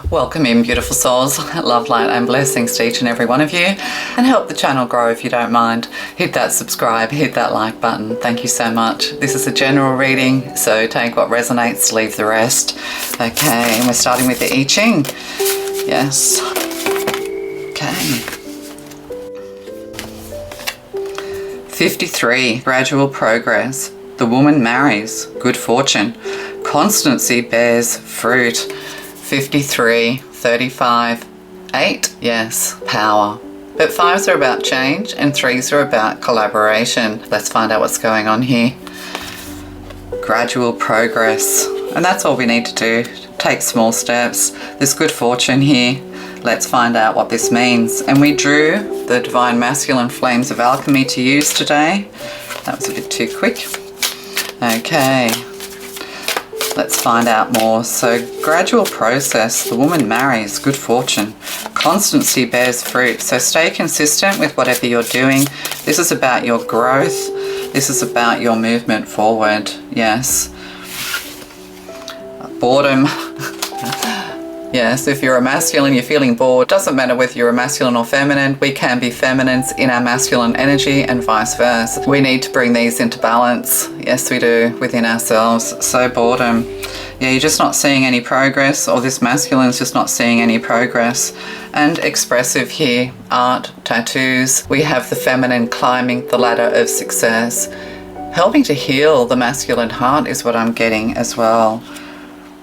Welcome in, beautiful souls. Love, light and blessings to each and every one of you, and help the channel grow if you don't mind. Hit that subscribe, hit that like button. Thank you so much. This is a general reading, so take what resonates, leave the rest. Okay, and we're starting with the I Ching. Yes. Okay. 53, gradual progress. The woman marries, good fortune. Constancy bears fruit. 53, 35, 8, yes, power. But 5s are about change and 3s are about collaboration. Let's find out what's going on here. Gradual progress. And that's all we need to do. Take small steps. There's good fortune here. Let's find out what this means. And we drew the Divine Masculine Flames of Alchemy to use today. That was a bit too quick. Okay. Let's find out more. So, gradual process. The woman marries, good fortune. Constancy bears fruit. So stay consistent with whatever you're doing. This is about your growth. This is about your movement forward. Yes. Boredom. Yes, if you're a masculine, you're feeling bored. Doesn't matter whether you're a masculine or feminine. We can be feminines in our masculine energy and vice versa. We need to bring these into balance. Yes, we do, within ourselves. So boredom. Yeah, you're just not seeing any progress, or this masculine's just not seeing any progress. And expressive here, art, tattoos. We have the feminine climbing the ladder of success. Helping to heal the masculine heart is what I'm getting as well.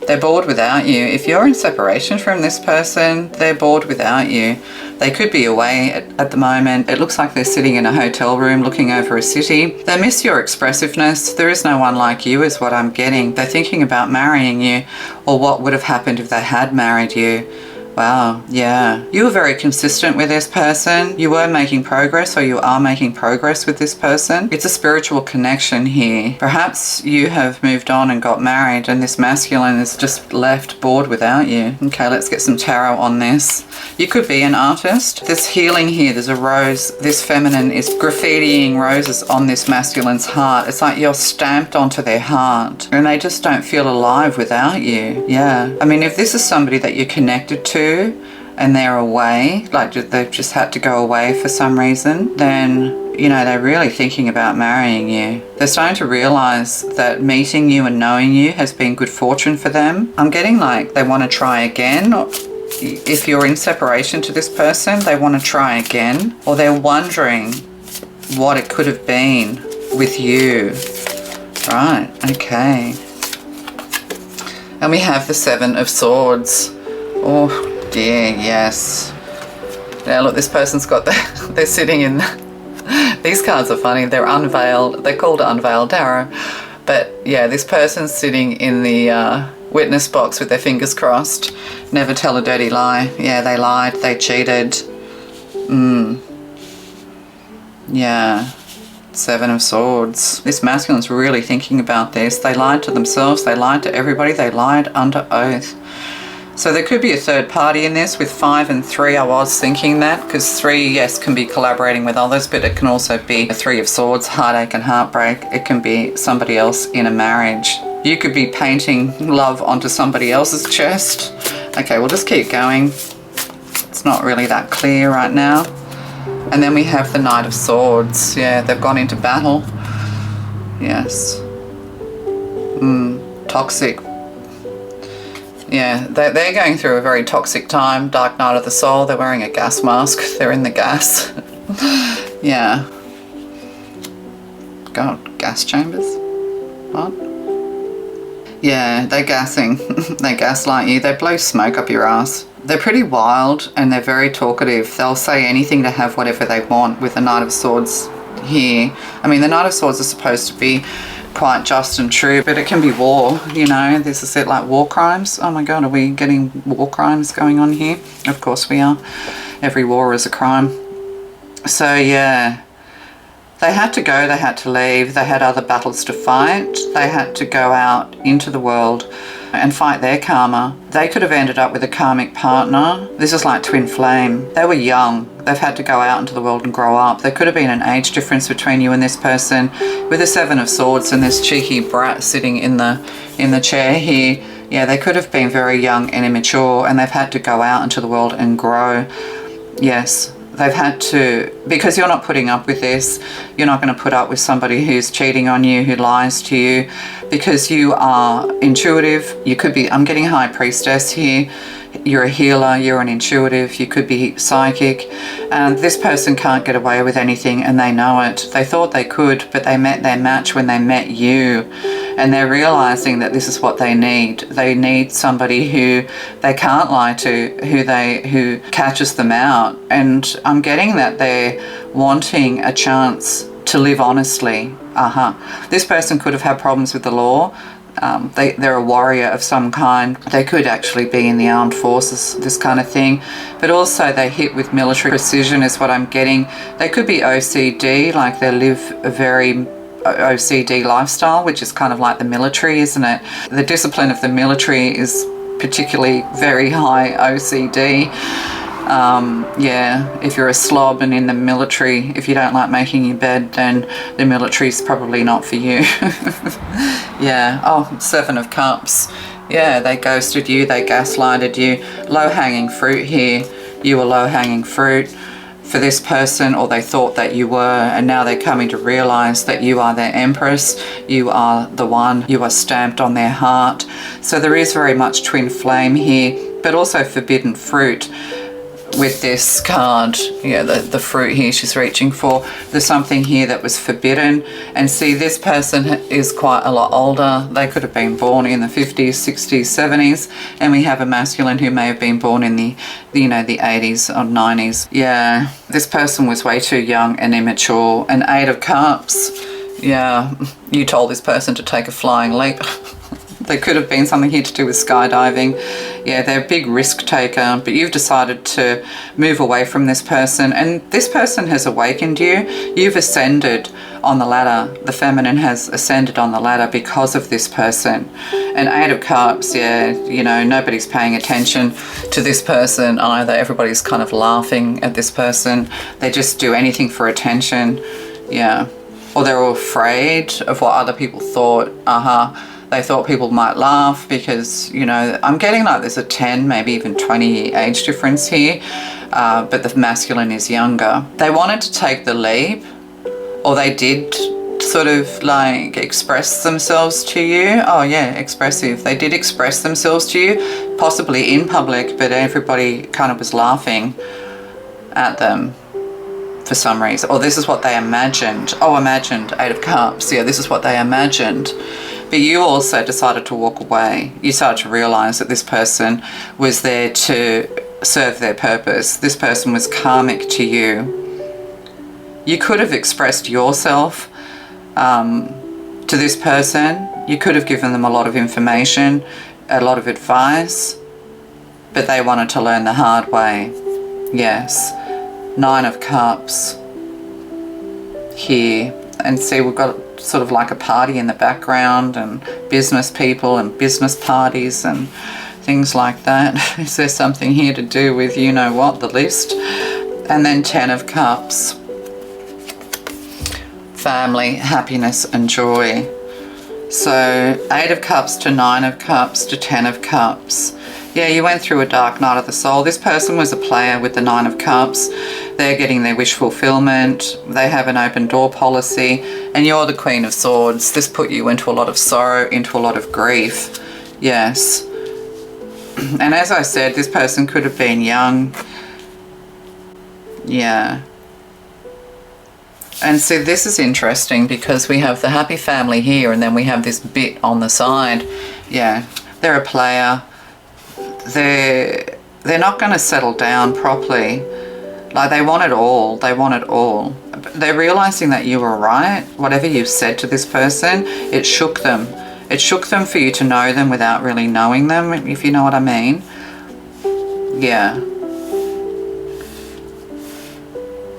They're bored without you. If you're in separation from this person, they're bored without you. They could be away at the moment. It looks like they're sitting in a hotel room looking over a city. They miss your expressiveness. There is no one like you is what I'm getting. They're thinking about marrying you, or what would have happened if they had married you. Wow, yeah. You were very consistent with this person. You were making progress, or you are making progress with this person. It's a spiritual connection here. Perhaps you have moved on and got married, and this masculine is just left bored without you. Okay, let's get some tarot on this. You could be an artist. There's healing here. There's a rose. This feminine is graffitiing roses on this masculine's heart. It's like you're stamped onto their heart, and they just don't feel alive without you. Yeah. I mean, if this is somebody that you're connected to, and they're away, like they've just had to go away for some reason, then, you know, they're really thinking about marrying you. They're starting to realize that meeting you and knowing you has been good fortune for them. I'm getting like they want to try again. If you're in separation to this person, they want to try again, or they're wondering what it could have been with you. Right, okay. And we have the 7 of Swords. Oh dear, yes. Now look, this person's got they're sitting in, these cards are funny, they're unveiled, they're called Unveiled Tarot. But yeah, this person's sitting in the witness box with their fingers crossed. Never tell a dirty lie. Yeah, they lied, they cheated. Yeah. 7 of Swords. This masculine's really thinking about this. They lied to themselves, they lied to everybody, they lied under oath. So there could be a third party in this with 5 and 3. I was thinking that, because 3, yes, can be collaborating with others, but it can also be a 3 of Swords, heartache and heartbreak. It can be somebody else in a marriage. You could be painting love onto somebody else's chest. Okay, we'll just keep going. It's not really that clear right now. And then we have the Knight of Swords. Yeah, they've gone into battle. Yes. Toxic. Yeah, they're going through a very toxic time. Dark night of the soul. They're wearing a gas mask. They're in the gas. Yeah. God, gas chambers? What? Yeah, they're gassing. They gaslight you. They blow smoke up your ass. They're pretty wild, and they're very talkative. They'll say anything to have whatever they want with the Knight of Swords here. I mean, the Knight of Swords is supposed to be quite just and true, but it can be war, you know. This is it, like war crimes. Oh my god, are we getting war crimes going on here? Of course we are. Every war is a crime. So yeah, they had to go, they had to leave, they had other battles to fight, they had to go out into the world and fight their karma. They could have ended up with a karmic partner. This is like twin flame. They were young. They've had to go out into the world and grow up. There could have been an age difference between you and this person. With the 7 of Swords and this cheeky brat sitting in the chair here, Yeah, they could have been very young and immature, and they've had to go out into the world and grow. Yes, they've had to, because you're not putting up with this. You're not going to put up with somebody who's cheating on you, who lies to you, because you are intuitive. You could be, I'm getting High Priestess here. You're a healer, you're an intuitive, you could be psychic, and this person can't get away with anything, and they know it. They thought they could, but they met their match when they met you, and they're realizing that this is what they need. They need somebody who they can't lie to, who catches them out. And I'm getting that they're wanting a chance to live honestly. This person could have had problems with the law. They're a warrior of some kind. They could actually be in the armed forces, this kind of thing. But also they hit with military precision is what I'm getting. They could be OCD, like they live a very OCD lifestyle, which is kind of like the military, isn't it? The discipline of the military is particularly very high OCD. Yeah, if you're a slob and in the military, if you don't like making your bed, then the military's probably not for you. Yeah. Oh, 7 of Cups. Yeah, they ghosted you, they gaslighted you. Low-hanging fruit here. You were low-hanging fruit for this person, or they thought that you were, and now they're coming to realize that you are their empress. You are the one. You are stamped on their heart. So there is very much twin flame here, but also forbidden fruit. With this card, yeah, the fruit here she's reaching for, there's something here that was forbidden. And see, this person is quite a lot older. They could have been born in the 50s, 60s, 70s, and we have a masculine who may have been born in the 80s or 90s. Yeah, this person was way too young and immature. An 8 of Cups. Yeah, you told this person to take a flying leap. There could have been something here to do with skydiving. Yeah, they're a big risk taker, but you've decided to move away from this person, and this person has awakened you. You've ascended on the ladder. The feminine has ascended on the ladder because of this person. And 8 of Cups, yeah, you know, nobody's paying attention to this person either. Everybody's kind of laughing at this person. They just do anything for attention. Yeah. Or they're all afraid of what other people thought. They thought people might laugh because, you know, I'm getting like there's a 10, maybe even 20 age difference here, but the masculine is younger. They wanted to take the leap, or they did sort of like express themselves to you. Oh yeah, expressive. They did express themselves to you, possibly in public, but everybody kind of was laughing at them for some reason. Or this is what they imagined. Oh, imagined, 8 of Cups. Yeah, this is what they imagined. But you also decided to walk away. You started to realize that this person was there to serve their purpose. This person was karmic to you. You could have expressed yourself to this person. You could have given them a lot of information, a lot of advice, but they wanted to learn the hard way. Yes. 9 of Cups here. And see, we've got sort of like a party in the background, and business people and business parties and things like that. Is there something here to do with you know what, the list? And then 10 of Cups. Family, happiness and joy. So 8 of Cups to 9 of Cups to 10 of Cups. Yeah, you went through a dark night of the soul. This person was a player with the 9 of Cups. They're getting their wish fulfillment. They have an open door policy. And you're the Queen of Swords. This put you into a lot of sorrow, into a lot of grief. Yes. And as I said, this person could have been young. Yeah. And see, this is interesting because we have the happy family here, and then we have this bit on the side. Yeah, they're a player. They're not going to settle down properly. Like, they want it all. They want it all. They're realizing that you were right. Whatever you said to this person, it shook them. It shook them for you to know them without really knowing them, if you know what I mean. Yeah.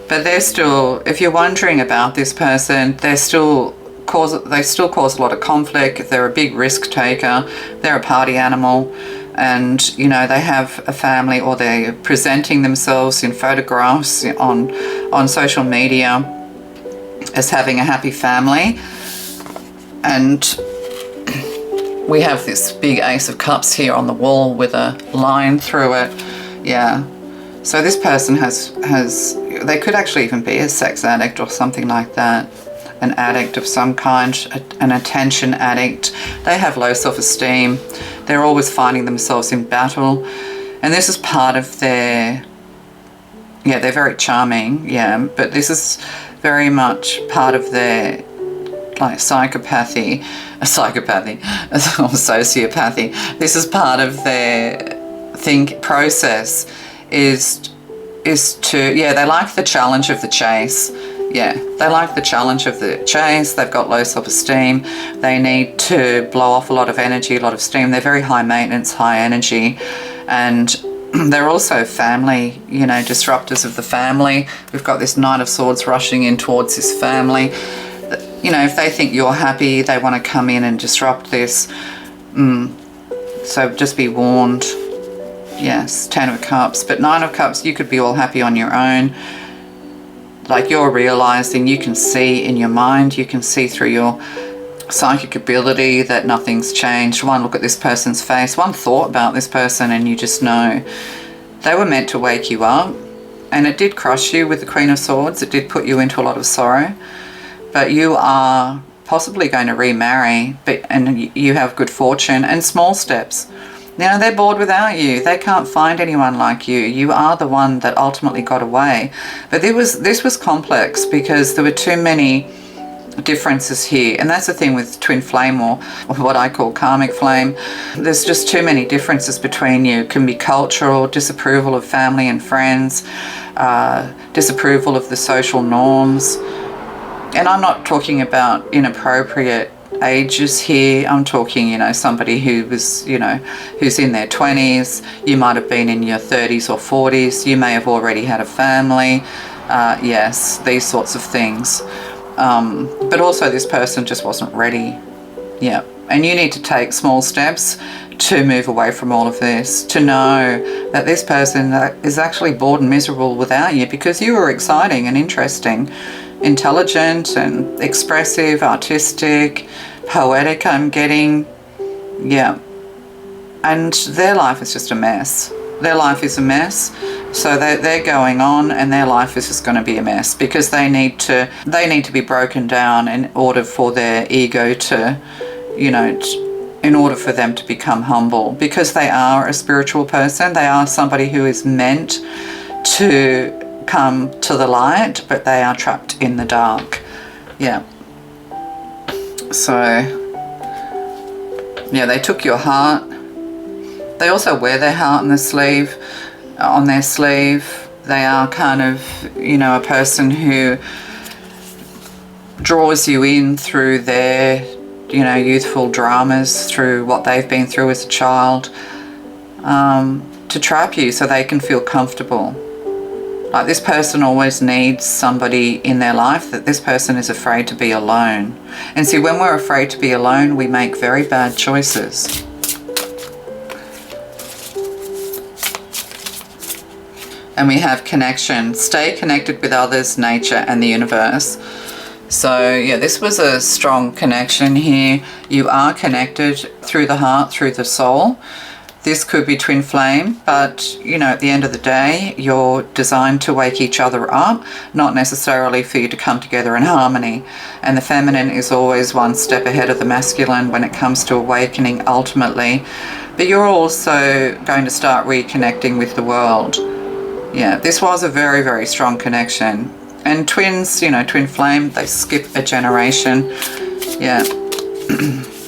But they're still, if you're wondering about this person, they still cause a lot of conflict. They're a big risk taker. They're a party animal. And, you know, they have a family, or they're presenting themselves in photographs on social media as having a happy family. And we have this big Ace of Cups here on the wall with a line through it. Yeah. So this person they could actually even be a sex addict or something like that. An addict of some kind, an attention addict. They have low self-esteem. They're always finding themselves in battle. And this is part of their, yeah, they're very charming, yeah, but this is very much part of their, like, psychopathy or sociopathy. This is part of their process is to, yeah, they like the challenge of the chase. Yeah, they like the challenge of the chase. They've got low self-esteem. They need to blow off a lot of energy, a lot of steam. They're very high maintenance, high energy. And they're also family, you know, disruptors of the family. We've got this Knight of Swords rushing in towards this family. You know, if they think you're happy, they want to come in and disrupt this. So just be warned. Yes, 10 of Cups. But 9 of Cups, you could be all happy on your own. Like, you're realizing, you can see in your mind, you can see through your psychic ability that nothing's changed. One look at this person's face, one thought about this person, and you just know they were meant to wake you up. And it did crush you with the Queen of Swords. It did put you into a lot of sorrow. But you are possibly going to remarry, and you have good fortune and small steps. You know, they're bored without you. They can't find anyone like you. You are the one that ultimately got away. But this was complex because there were too many differences here. And that's the thing with twin flame, or what I call karmic flame. There's just too many differences between you. It can be cultural, disapproval of family and friends, disapproval of the social norms. And I'm not talking about inappropriate ages here. I'm talking, you know, somebody who was, you know, who's in their 20s. You might have been in your 30s or 40s. You may have already had a family. Yes, these sorts of things. But also this person just wasn't ready. Yeah. And you need to take small steps to move away from all of this, to know that this person is actually bored and miserable without you, because you were exciting and interesting, intelligent and expressive, artistic, poetic, I'm getting. Yeah. And their life is just a mess. Their life is a mess. So they're going on, and their life is just going to be a mess, because they need to be broken down in order for their ego to, you know, in order for them to become humble, because they are a spiritual person. They are somebody who is meant to come to the light, but they are trapped in the dark. Yeah. So, yeah, they took your heart. They also wear their heart on their sleeve. They are kind of, you know, a person who draws you in through their, you know, youthful dramas, through what they've been through as a child, to trap you so they can feel comfortable. Like, this person always needs somebody in their life, that this person is afraid to be alone. And see, when we're afraid to be alone, we make very bad choices. And we have connection. Stay connected with others, nature, and the universe. So, yeah, this was a strong connection here. You are connected through the heart, through the soul. This could be twin flame, but, you know, at the end of the day, you're designed to wake each other up, not necessarily for you to come together in harmony. And the feminine is always one step ahead of the masculine when it comes to awakening ultimately. But you're also going to start reconnecting with the world. Yeah, this was a very, very strong connection. And twins, you know, twin flame, they skip a generation. Yeah.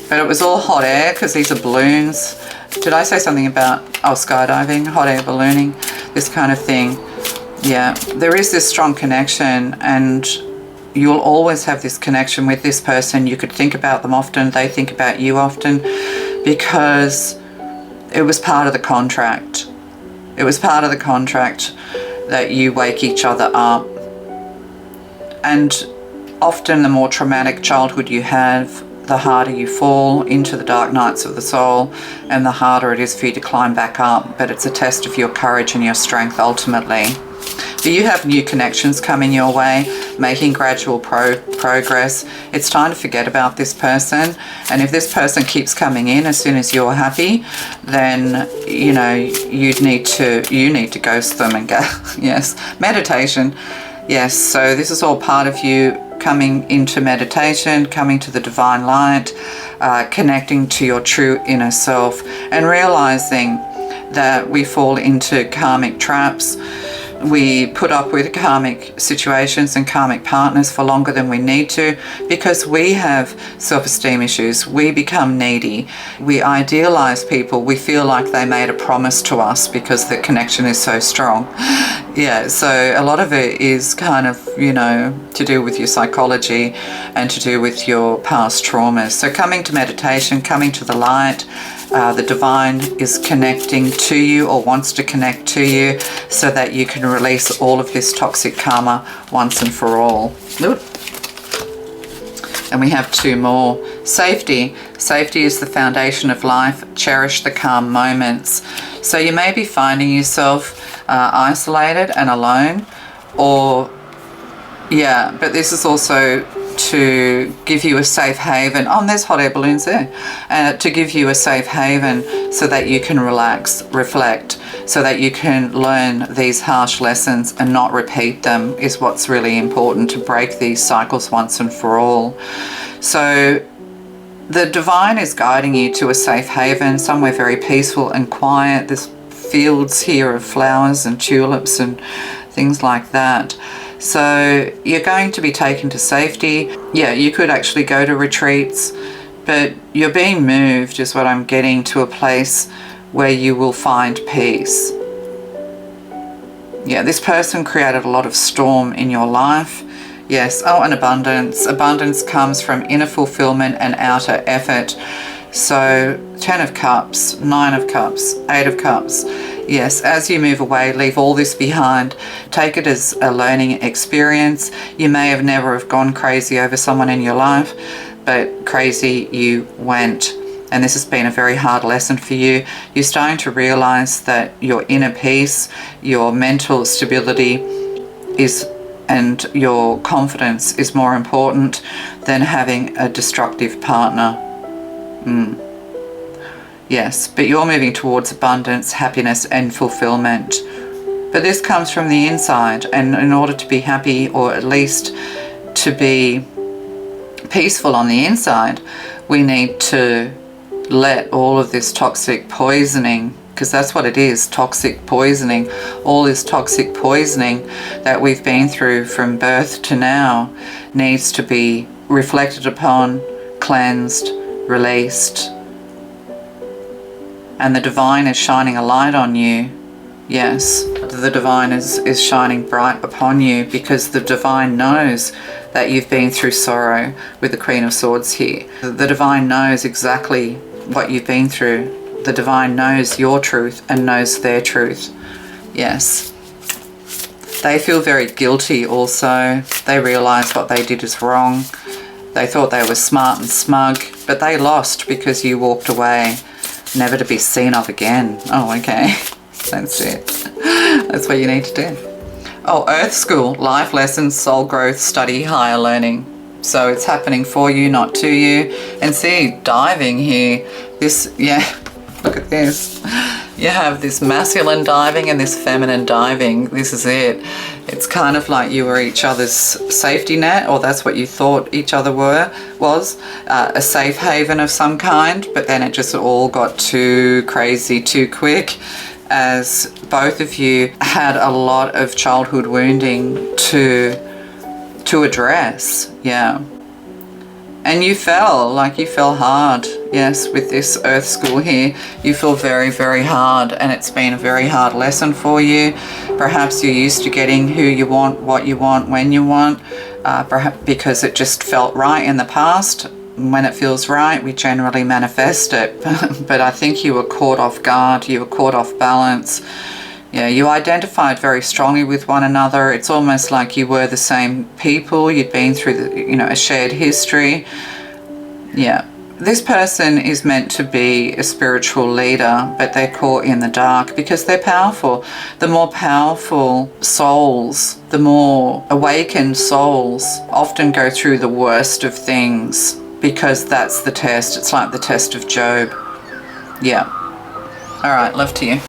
But it was all hot air, because these are balloons. Did I say something about, skydiving, hot air ballooning, this kind of thing? Yeah, there is this strong connection, and you'll always have this connection with this person. You could think about them often. They think about you often, because it was part of the contract. It was part of the contract that you wake each other up. And often the more traumatic childhood you have, the harder you fall into the dark nights of the soul, and the harder it is for you to climb back up. But it's a test of your courage and your strength ultimately. But you have new connections coming your way, making gradual progress. It's time to forget about this person. And if this person keeps coming in as soon as you're happy, then, you know, you need to ghost them and go. Yes, meditation. Yes, so this is all part of you coming into meditation, coming to the divine light, connecting to your true inner self, and realizing that we fall into karmic traps. We put up with karmic situations and karmic partners for longer than we need to because we have self-esteem issues. We become needy. We idealize people. We feel like they made a promise to us because the connection is so strong. Yeah, so a lot of it is kind of, you know, to do with your psychology and to do with your past traumas. So coming to meditation, coming to the light, the divine is connecting to you or wants to connect to you so that you can release all of this toxic karma once and for all. And we have two more. Safety. Safety is the foundation of life. Cherish the calm moments. So you may be finding yourself isolated and alone, or but this is also to give you a safe haven. Oh, and there's hot air balloons there. To give you a safe haven so that you can relax, reflect, so that you can learn these harsh lessons and not repeat them is what's really important, to break these cycles once and for all. So the divine is guiding you to a safe haven, somewhere very peaceful and quiet. There's fields here of flowers and tulips and things like that. So you're going to be taken to safety. Yeah, you could actually go to retreats, but you're being moved, is what I'm getting, to a place where you will find peace. Yeah, this person created a lot of storm in your life. Yes, oh, and abundance. Abundance comes from inner fulfillment and outer effort. So 10 of Cups, 9 of Cups, 8 of Cups. Yes, as you move away, leave all this behind. Take it as a learning experience. You may have never have gone crazy over someone in your life, but crazy you went. And this has been a very hard lesson for you. You're starting to realize that your inner peace, your mental stability and your confidence is more important than having a destructive partner. Yes, but you're moving towards abundance, happiness and fulfillment. But this comes from the inside, and in order to be happy, or at least to be peaceful on the inside, we need to let all of this toxic poisoning, because that's what it is, toxic poisoning, all this toxic poisoning that we've been through from birth to now needs to be reflected upon, cleansed, released. And the divine is shining a light on you. Yes, the divine is shining bright upon you, because the divine knows that you've been through sorrow with the Queen of Swords here. The divine knows exactly what you've been through. The divine knows your truth and knows their truth. Yes. They feel very guilty also. They realize what they did is wrong. They thought they were smart and smug, but they lost because you walked away, never to be seen of again. Oh, okay. That's it. That's what you need to do. Oh, Earth School, life lessons, soul growth, study, higher learning. So it's happening for you, not to you. And see, diving here, this, yeah, look at this. You have this masculine diving and this feminine diving. This is it. It's kind of like you were each other's safety net, or that's what you thought each other was a safe haven of some kind, but then it just all got too crazy too quick, as both of you had a lot of childhood wounding to address. Yeah. And you fell hard. Yes, with this Earth School here, you feel very, very hard, and it's been a very hard lesson for you. Perhaps you're used to getting who you want, what you want, when you want, perhaps because it just felt right in the past. When it feels right, we generally manifest it. But I think you were caught off guard, you were caught off balance. Yeah, you identified very strongly with one another. It's almost like you were the same people. You'd been through a shared history. Yeah, This person is meant to be a spiritual leader, but they're caught in the dark because they're powerful. The more powerful souls, the more awakened souls often go through the worst of things, because that's the test. It's like the test of Job. Yeah. All right, love to you.